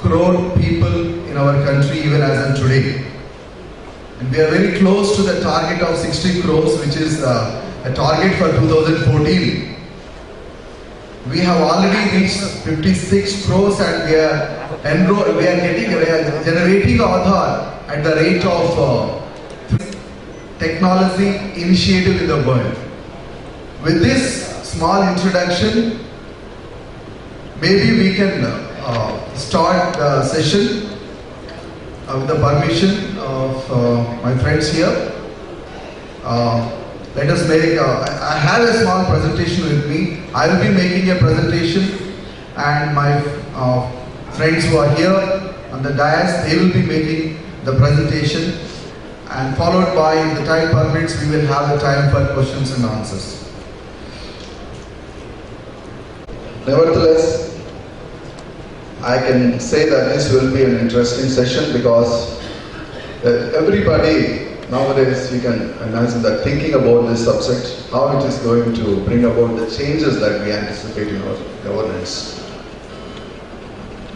crore people in our country even as of today. And we are very close to the target of 60 crores, which is a target for 2014. We have already reached 56 crores and we are generating Aadhaar at the rate of technology initiative in the world. With this small introduction, maybe we can start the session with the permission of my friends here. Let us make, I have a small presentation with me. I will be making a presentation and my friends who are here on the dais, they will be making the presentation, and followed by, if the time permits, we will have the time for questions and answers. Nevertheless, I can say that this will be an interesting session because everybody nowadays, you can imagine that thinking about this subject, how it is going to bring about the changes that we anticipate in our governance.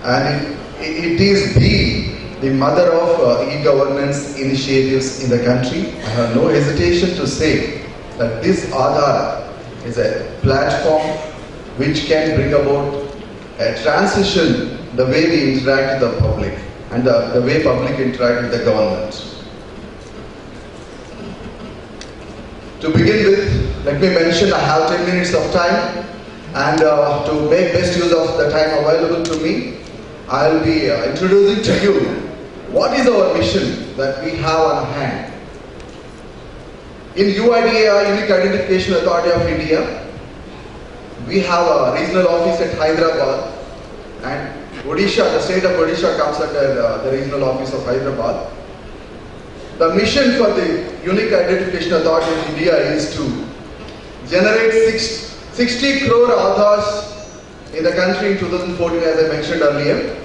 And it is the mother of e-governance initiatives in the country. I have no hesitation to say that this Aadhaar is a platform which can bring about a transition the way we interact with the public and the way public interact with the government. To begin with, let me mention I have 10 minutes of time, and to make best use of the time available to me, I will be introducing to you what is our mission that we have on hand. In UIDAI, Unique Identification Authority of India, we have a regional office at Hyderabad, and Odisha, the state of Odisha comes under the regional office of Hyderabad. The mission for the Unique Identification Authority of India is to generate 60 crore Aadhaars in the country in 2014, as I mentioned earlier.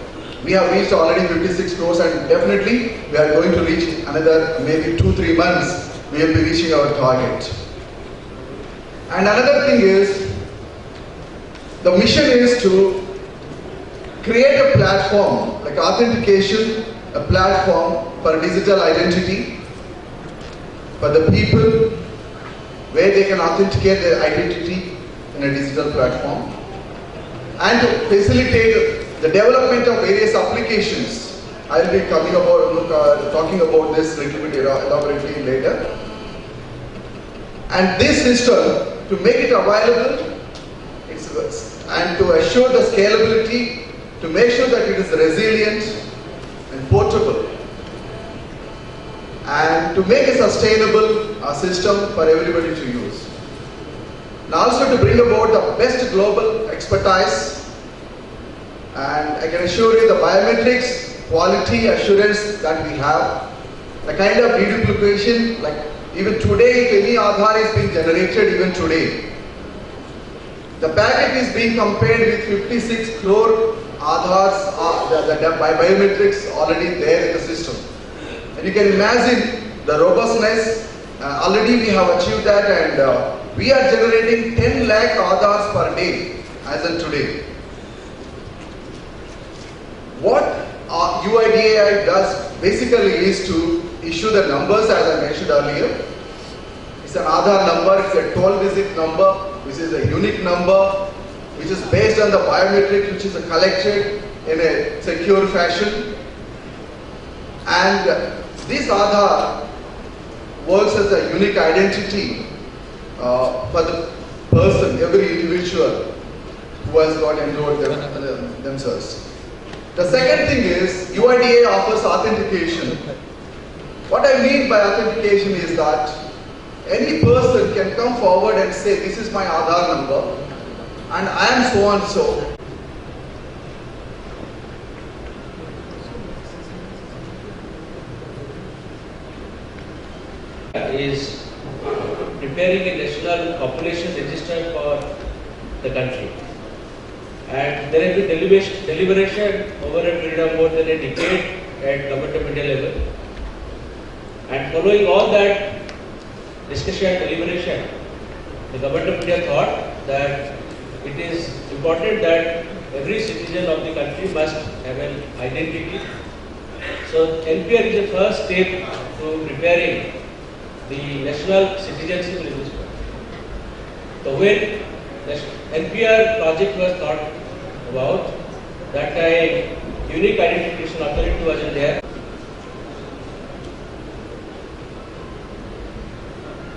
We have reached already 56 crores, and definitely we are going to reach another maybe 2-3 months, we will be reaching our target. And another thing is, the mission is to create a platform like authentication, a platform for digital identity for the people where they can authenticate their identity in a digital platform, and to facilitate the development of various applications. I will be talking about this a little bit elaborately later. And this system, to make it available and to assure the scalability, to make sure that it is resilient and portable, and to make a sustainable system for everybody to use. And also to bring about the best global expertise, and I can assure you the biometrics quality assurance that we have, the kind of deduplication, like even today, if any Aadhaar is being generated even today, the packet is being compared with 56 crore Aadhaars, the biometrics already there in the system. And you can imagine the robustness, already we have achieved that, and we are generating 10 lakh Aadhaars per day as of today. What UIDAI does basically is to issue the numbers, as I mentioned earlier. It's an Aadhaar number, it's a 12-digit number, which is a unique number, which is based on the biometric, which is collected in a secure fashion. And this Aadhaar works as a unique identity for the person, every individual who has got enrolled themselves. The second thing is, UIDAI offers authentication. What I mean by authentication is that any person can come forward and say, this is my Aadhaar number, and I am so and so. Is preparing a national population register for the country. And there has been deliberation over a period of more than a decade at Government of India level. And following all that discussion and deliberation, the Government of India thought that it is important that every citizen of the country must have an identity. So NPR is the first step to preparing the national citizenship register. So when the NPR project was thought about, that time unique identification authority wasn't there.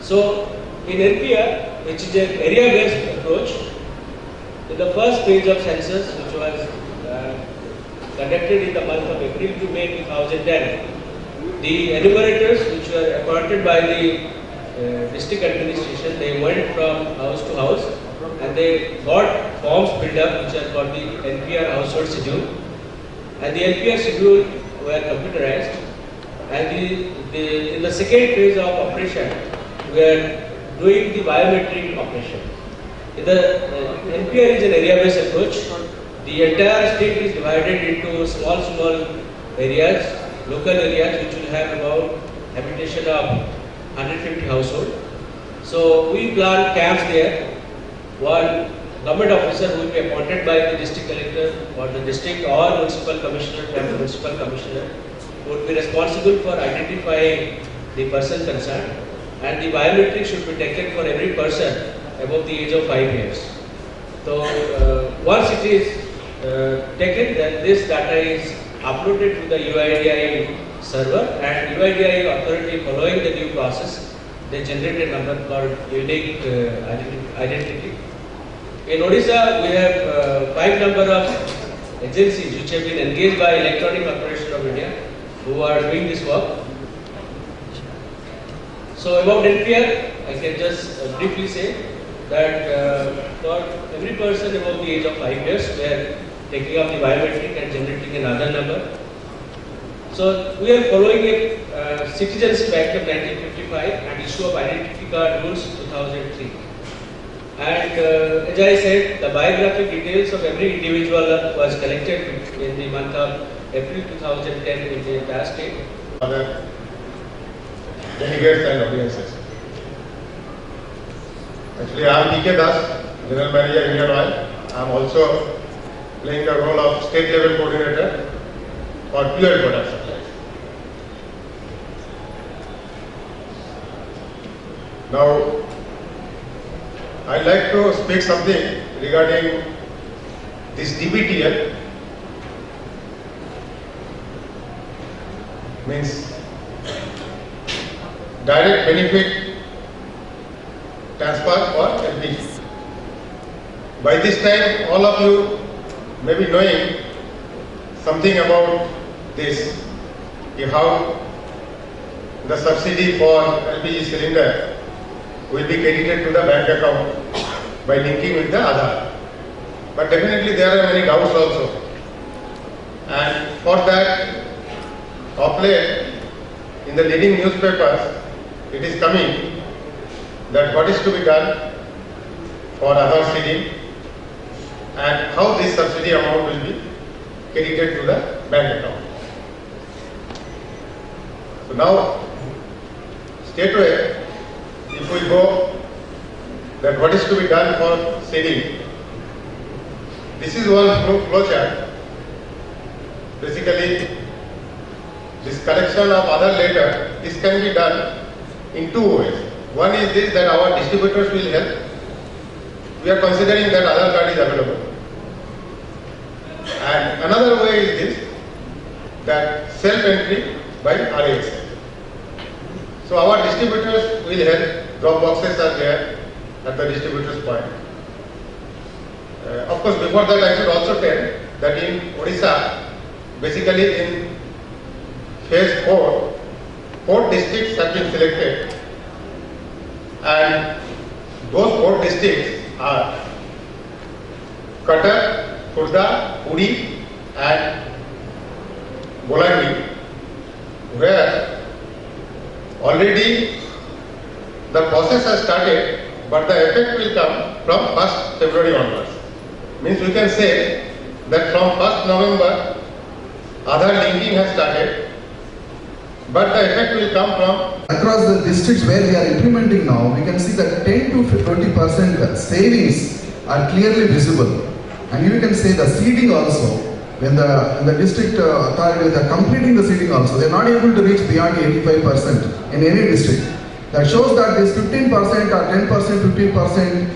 So in NPR, which is an area-based approach, in the first phase of census, which was conducted in the month of April to May 2010, the enumerators, which were appointed by the district administration, they went from house to house and they got forms filled up, which are called the NPR household schedule, and the NPR schedule were computerized. And in the second phase of operation, we are doing the biometric operation. The NPR is an area-based approach. The entire state is divided into small areas, local areas, which will have about habitation of 150 households. So we plan camps there. One government officer who will be appointed by the district collector or the district or municipal commissioner, municipal commissioner, would be responsible for identifying the person concerned, and the biometric should be taken for every person above the age of 5 years. So once it is taken, then this data is uploaded to the UIDAI server, and UIDAI authority, following the new process, they generate a number called unique identity. In Odisha, we have 5 number of agencies which have been engaged by Electronic Corporation of India who are doing this work. So about NPR, I can just briefly say that for every person above the age of 5 years, we are taking up the biometric and generating another number. So we are following a Citizenship Act of 1955 and issue of Identity Card Rules 2003. And as I said, the biographic details of every individual was collected in the month of April 2010 in the entire state. Other delegates and audiences. Actually, I am PK Das, General Manager, Indian Oil. I am also playing the role of state level coordinator for fuel product supplies. Now, I would like to speak something regarding this DBTL, means direct benefit transfer for LPG. By this time, all of you may be knowing something about this, how the subsidy for LPG cylinder will be credited to the bank account by linking with the Aadhaar. But definitely there are many doubts also. And for that, of late, in the leading newspapers, it is coming that what is to be done for Aadhaar seeding and how this subsidy amount will be credited to the bank account. So now, straightway, if we go that what is to be done for seeding, this is one flow chart. Basically, this collection of Aadhaar data, this can be done in 2 ways. One is this, that our distributors will help. We are considering that Aadhaar card is available. And another way is this, that self-entry by RAS. So our distributors will help. Drop boxes are there at the distributor's point. Of course, before that I should also tell that in Odisha, basically in phase 4, 4 districts have been selected, and those 4 districts are Cuttack, Khurda, Puri and Bolandi, where already the process has started, but the effect will come from 1st February onwards. Means we can say that from 1st November, Aadhaar linking has started, but the effect will come from across the districts where we are implementing now. We can see that 10 to 20% savings are clearly visible, and you can say the seeding also when the district authorities are completing the seating also, they are not able to reach beyond 85% in any district. That shows that this 15% or 10%, 15%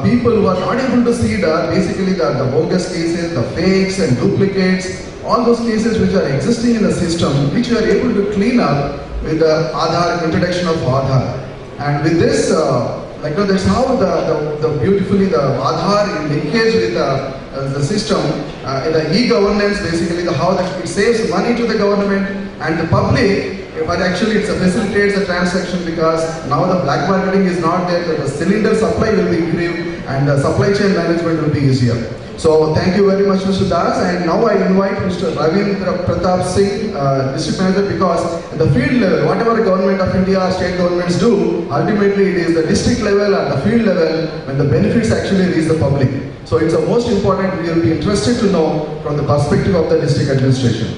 people who are not able to seed are basically the bogus cases, the fakes and duplicates, all those cases which are existing in the system, which we are able to clean up with the Aadhaar, introduction of Aadhaar. And with this, that's how the beautifully the Aadhaar linkage with the system, the e-governance, basically how that it saves money to the government and the public, but actually it facilitates the transaction because now the black marketing is not there, the cylinder supply will be increased and the supply chain management will be easier. So thank you very much, Mr. Das, and now I invite Mr. Ravindra Pratap Singh, District Manager, because at the field level, whatever the Government of India or state governments do, ultimately it is the district level and the field level when the benefits actually reach the public. So it's the most important, we will be interested to know from the perspective of the district administration.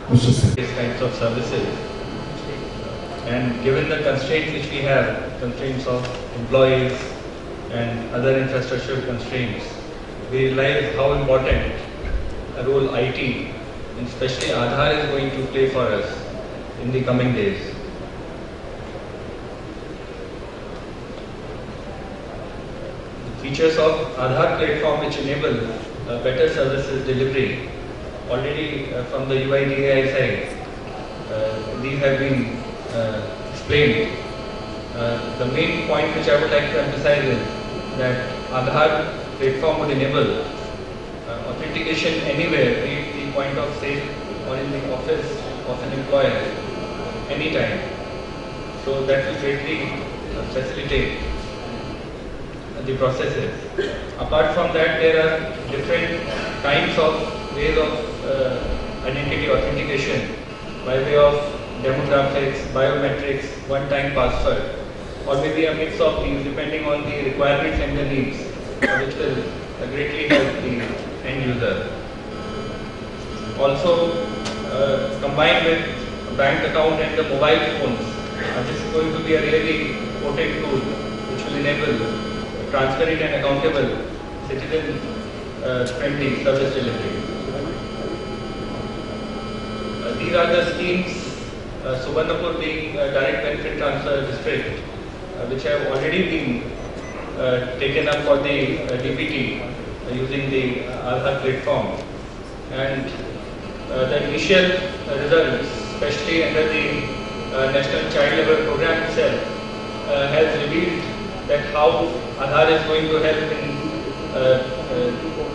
Mr. Singh. These kinds of services, and given the constraints which we have, constraints of employees and other infrastructure constraints, we realize how important a role IT, and especially Aadhaar, is going to play for us in the coming days. The features of Aadhaar platform which enable better services delivery, already from the UIDAI side, these have been explained. The main point which I would like to emphasize is that Aadhaar platform would enable authentication anywhere, be it the point of sale or in the office of an employer, anytime. So that will greatly facilitate the processes. Apart from that, there are different kinds of ways of identity authentication by way of demographics, biometrics, one-time password, or maybe a mix of these depending on the requirements and the needs, which will greatly help the end user. Also, combined with bank account and the mobile phones, this is going to be a really potent tool which will enable transparent and accountable citizen-friendly service delivery. These are the schemes, Sonepur being a direct benefit transfer district, which have already been taken up for the DBT using the Aadhaar platform, and the initial results, especially under the National Child Labour Program itself, has revealed that how Aadhaar is going to help in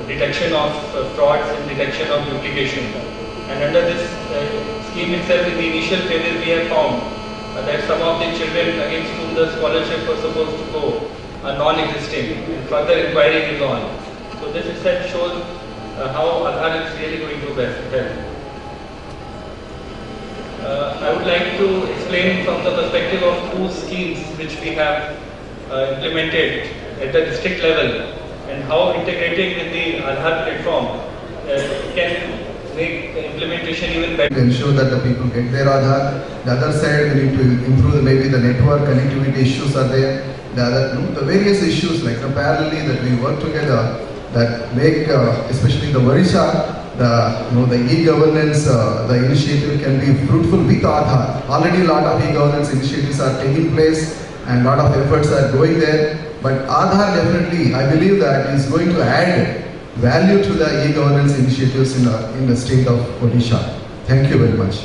detection of frauds and detection of duplication. And under this scheme itself, in the initial phases, we have found that some of the children against whom the scholarship was supposed to go are non-existing, and further inquiry is on. So this itself shows how Aadhaar is really going to help. I would like to explain from the perspective of two schemes which we have implemented at the district level, and how integrating with the Aadhaar platform can make the implementation even better. To ensure that the people get their Aadhaar. The other side, we need to improve maybe the network connectivity issues are there. The various issues like parallelly that we work together that make especially the Odisha, the e-governance, the initiative can be fruitful with Aadhaar. Already a lot of e-governance initiatives are taking place and a lot of efforts are going there. But Aadhaar definitely, I believe that is going to add value to the e-governance initiatives in the state of Odisha. Thank you very much.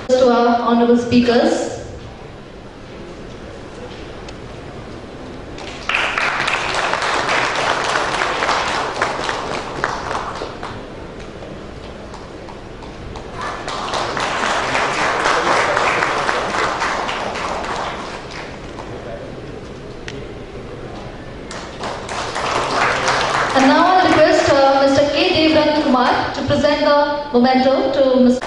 To our honorable speakers. And now I request Mr. Devaratna Kumar to present the memento to Mr.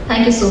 Thank you so much.